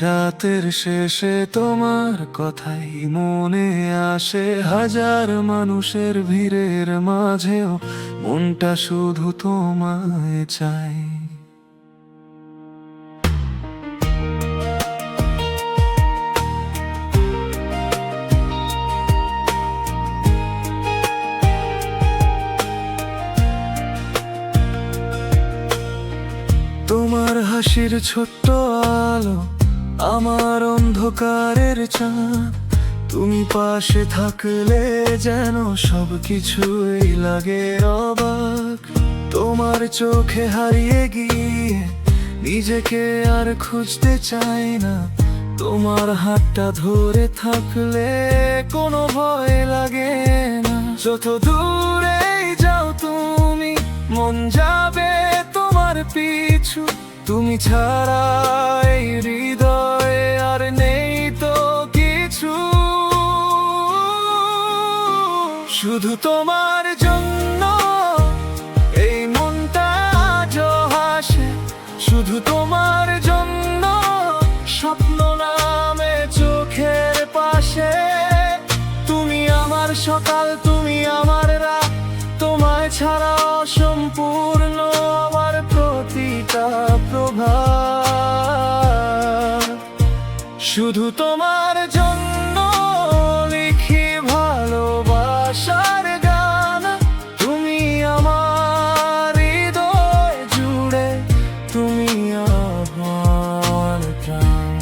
রাতের শেষে তোমার কথাই মনে আসে, হাজার মানুষের ভিড়ের মাঝেও মনটা শুধু তোমায় চায়। তোমার হাসির ছোট্ট আলো আমার অন্ধকারের চাঁদ, তুমি পাশে থাকলে যেন সবকিছুই লাগে অবাক। তোমার চোখে হারিয়ে গিয়ে নিজেকে আর খুঁজতে চাই না, তোমার হাতটা ধরে থাকলে কোনো ভয় লাগে না। যত দূরেই যাও তুমি, মন যাবে তোমার পিছু, তুমি ছাড়া এই হৃদয়ে আর নেই তো কিছু। শুধু তোমার জন্য এই মনটা আজ হাসে, শুধু তোমার জন্য স্বপ্ন নামে চোখের পাশে। তুমি আমার সকাল, তুমি আমার রাত, তোমায় ছাড়া অসম্পূর্ণ আমার প্রতিটা প্রভাত। শুধু তোমার জন্য লিখি ভালোবাসার গান, তুমি আমার হৃদয় জুড়ে, তুমি আমার প্রাণ।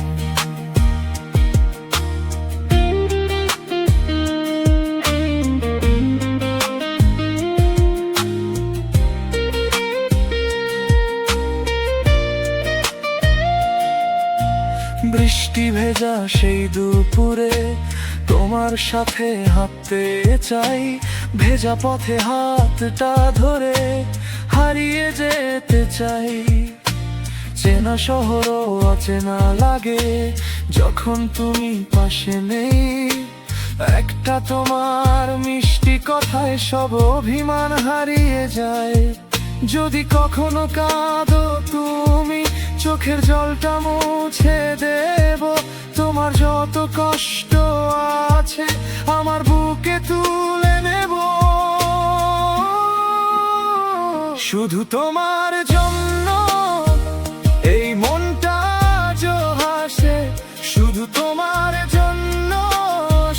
বৃষ্টি ভেজা সেই দুপুরে তোমার সাথে হাঁটতে চাই, ভেজা পথে হাতটা ধরে হারিয়ে যেতে চাই। চেনা শহরও অচেনা লাগে যখন তুমি পাশে নেই, একটা তোমার মিষ্টি কথায় সব অভিমান হারিয়ে যায়। যদি কখনো কাঁদো তুমি, চোখের জলটা মুছে দেব, তোমার যত কষ্ট আছে আমার বুকে তুলে নেব। শুধু তোমার জন্য এই মনটা আজ হাসে, শুধু তোমার জন্য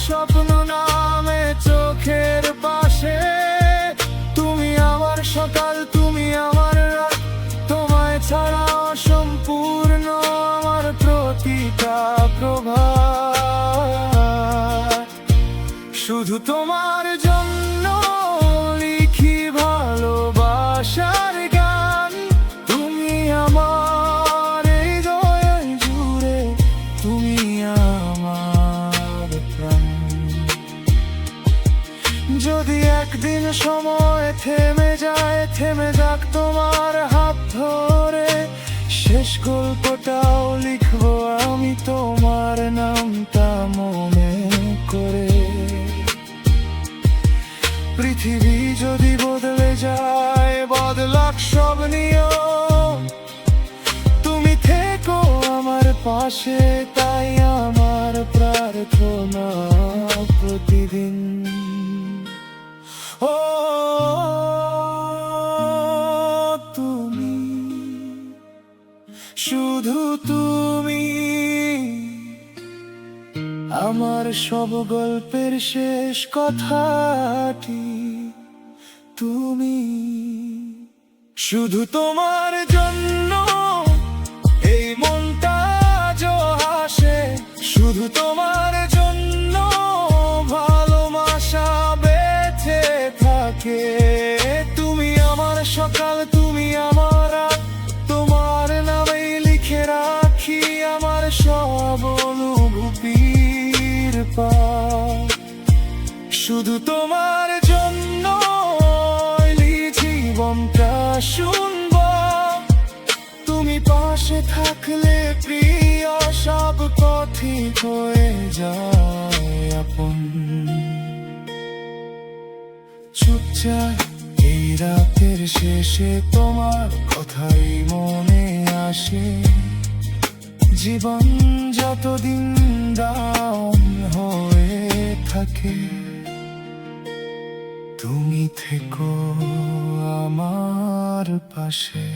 স্বপ্ন নামে চোখের পাশে। তুমি আমার সকাল, তুমি আমার রাত, তোমায় ছাড়া অসম্পূর্ণ আমার প্রতিটা প্রভাত। শুধু তোমার জন্য লিখি ভালোবাসার গান, তুমি আমার হৃদয় জুড়ে, তুমি আমার প্রাণ। যদি একদিন সময় থেমে যায়, থেমে যাক তোমার হাত ধরে, শেষ গল্পটাও লিখবো আমি তোমার নামটা মনে করে। পৃথিবী যদি বদলে যায়, বদলাক সব নিয়ম, তুমি থেকো আমার পাশে, তাই আমার প্রার্থনা প্রতিদিন। ও তুমি, শুধু তুমি আমার সব গল্পের শেষ কথাটি, তুমি। শুধু তোমার জন্য এই মনটা আজ হাসে, শুধু তোমার জন্য ভালোবাসা বেঁচে থাকে। তুমি আমার সকাল, তুমি আমার রাত, তোমার নামেই লিখে রাখি আমার সব অনুভূতির পাঠ। শুধু তোমার জন্য জীবনটা শুনব, তুমি পাশে থাকলে প্রিয় সব পথই হয়ে যায় আপন। চুপচাপ এই রাতের শেষে তোমার কথাই মনে আসে, জীবন যতদিন দাম হয়ে থাকে, তুমি থেকো আমার পাশে।